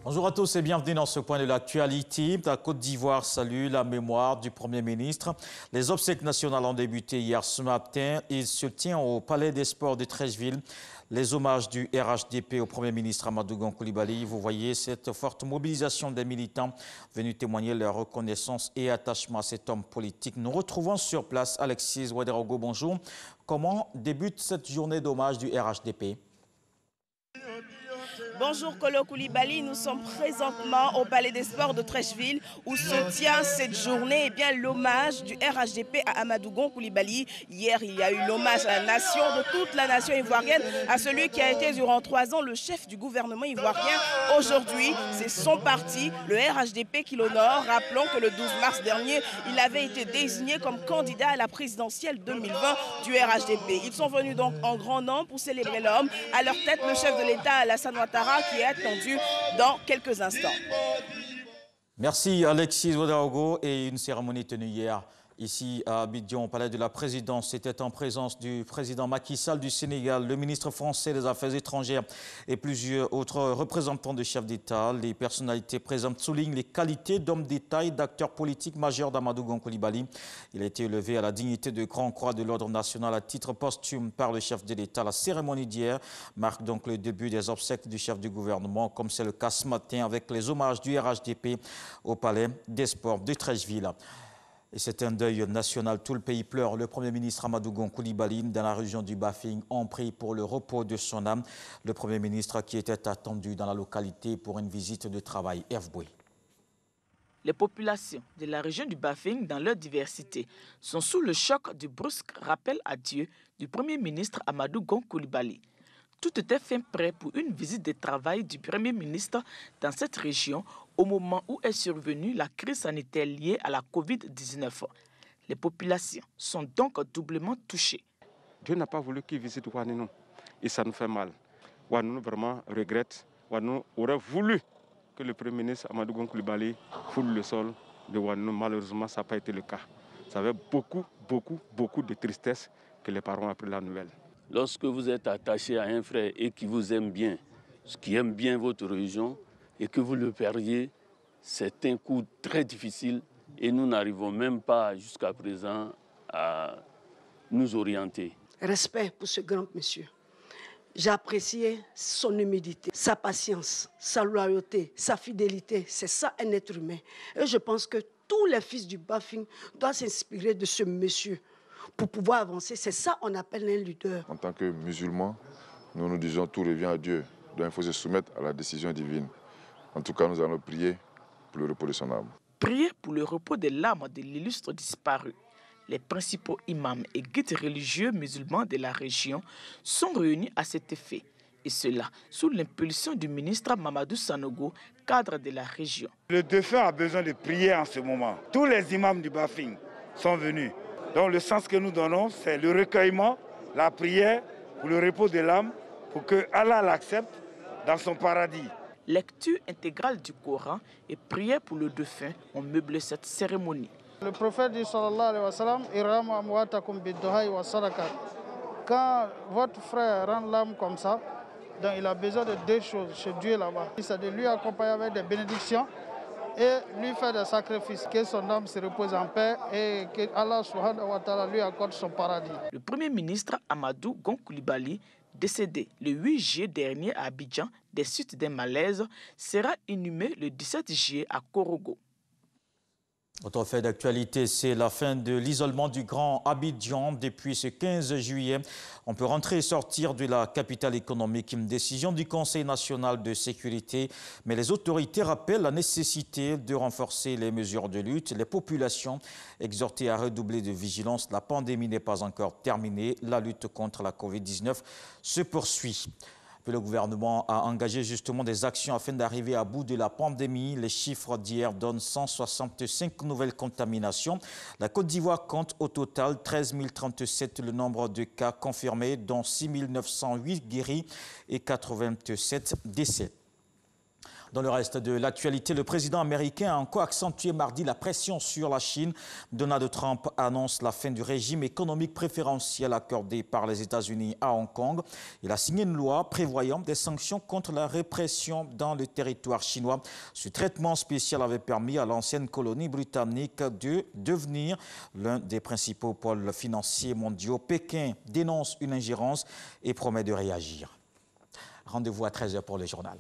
Bonjour à tous et bienvenue dans ce point de l'actualité. La Côte d'Ivoire salue la mémoire du Premier ministre. Les obsèques nationales ont débuté hier ce matin. Il se tient au Palais des Sports de Treichville. Les hommages du RHDP au Premier ministre Amadou Gon Coulibaly. Vous voyez cette forte mobilisation des militants venus témoigner leur reconnaissance et attachement à cet homme politique. Nous retrouvons sur place Alexis Ouedraogo. Bonjour. Comment débute cette journée d'hommage du RHDP? Bonjour Kolo Coulibaly, nous sommes présentement au Palais des Sports de Treichville où se tient cette journée l'hommage du RHDP à Amadou Gon Coulibaly. Hier, il y a eu l'hommage à la nation, de toute la nation ivoirienne, à celui qui a été durant 3 ans le chef du gouvernement ivoirien. Aujourd'hui, c'est son parti, le RHDP, qui l'honore. Rappelons que le 12 mars dernier, il avait été désigné comme candidat à la présidentielle 2020 du RHDP. Ils sont venus donc en grand nombre pour célébrer l'homme. À leur tête, le chef de l'État, Alassane Ouattara, qui est attendu dans quelques instants. Merci Alexis Ouedraogo. Et une cérémonie tenue hier ici à Abidjan, au palais de la présidence. C'était en présence du président Macky Sall du Sénégal, le ministre français des Affaires étrangères et plusieurs autres représentants de chefs d'État. Les personnalités présentes soulignent les qualités d'homme d'État et d'acteur politique majeur d'Amadou Gon Coulibaly. Il a été élevé à la dignité de Grand Croix de l'Ordre national à titre posthume par le chef de l'État. La cérémonie d'hier marque donc le début des obsèques du chef du gouvernement, comme c'est le cas ce matin avec les hommages du RHDP au palais des Sports de Treichville. Et c'est un deuil national. Tout le pays pleure. Le Premier ministre Amadou Gon Coulibaly, dans la région du Bafing, en prie pour le repos de son âme. Le Premier ministre qui était attendu dans la localité pour une visite de travail. Hervé Boué. Les populations de la région du Bafing, dans leur diversité, sont sous le choc du brusque rappel à Dieu du Premier ministre Amadou Gon Coulibaly. Tout était fait prêt pour une visite de travail du Premier ministre dans cette région au moment où est survenue la crise sanitaire liée à la Covid-19. Les populations sont donc doublement touchées. Dieu n'a pas voulu qu'il visite Ouanounou et ça nous fait mal. Ouanounou vraiment regrette. Ouanounou aurait voulu que le Premier ministre Amadou Gon Coulibaly foule le sol de Ouanounou. Malheureusement, ça n'a pas été le cas. Ça avait beaucoup de tristesse que les parents ont appris la nouvelle. Lorsque vous êtes attaché à un frère et qui vous aime bien, qui aime bien votre religion, et que vous le perdiez, c'est un coup très difficile et nous n'arrivons même pas jusqu'à présent à nous orienter. Respect pour ce grand monsieur. J'ai apprécié son humilité, sa patience, sa loyauté, sa fidélité. C'est ça un être humain. Et je pense que tous les fils du Bafing doivent s'inspirer de ce monsieur pour pouvoir avancer. C'est ça qu'on appelle un leader. En tant que musulmans, nous disons tout revient à Dieu. Donc il faut se soumettre à la décision divine. En tout cas, nous allons prier pour le repos de son âme. Prier pour le repos de l'âme de l'illustre disparu. Les principaux imams et guides religieux musulmans de la région sont réunis à cet effet. Et cela sous l'impulsion du ministre Mamadou Sanogo, cadre de la région. Le défunt a besoin de prier en ce moment. Tous les imams du Bafing sont venus. Donc le sens que nous donnons, c'est le recueillement, la prière pour le repos de l'âme, pour que Allah l'accepte dans son paradis. Lecture intégrale du Coran et prière pour le défunt ont meublé cette cérémonie. Le prophète dit sallallahu alayhi wa sallam, quand votre frère rend l'âme comme ça, donc il a besoin de 2 choses chez Dieu là-bas. C'est de lui accompagner avec des bénédictions et lui faire des sacrifices, que son âme se repose en paix et que Allah subhanahu wa ta'ala lui accorde son paradis. Le Premier ministre Amadou Gon Coulibaly, décédé le 8 juillet dernier à Abidjan des suites d'un malaise, sera inhumé le 17 juillet à Korogo. Autre fait d'actualité, c'est la fin de l'isolement du Grand Abidjan. Depuis ce 15 juillet, on peut rentrer et sortir de la capitale économique. Une décision du Conseil national de sécurité. Mais les autorités rappellent la nécessité de renforcer les mesures de lutte. Les populations exhortées à redoubler de vigilance. La pandémie n'est pas encore terminée. La lutte contre la Covid-19 se poursuit. Le gouvernement a engagé justement des actions afin d'arriver à bout de la pandémie. Les chiffres d'hier donnent 165 nouvelles contaminations. La Côte d'Ivoire compte au total 13 037 le nombre de cas confirmés, dont 6 908 guéris et 87 décès. Dans le reste de l'actualité, le président américain a encore accentué mardi la pression sur la Chine. Donald Trump annonce la fin du régime économique préférentiel accordé par les États-Unis à Hong Kong. Il a signé une loi prévoyant des sanctions contre la répression dans le territoire chinois. Ce traitement spécial avait permis à l'ancienne colonie britannique de devenir l'un des principaux pôles financiers mondiaux. Pékin dénonce une ingérence et promet de réagir. Rendez-vous à 13h pour le journal.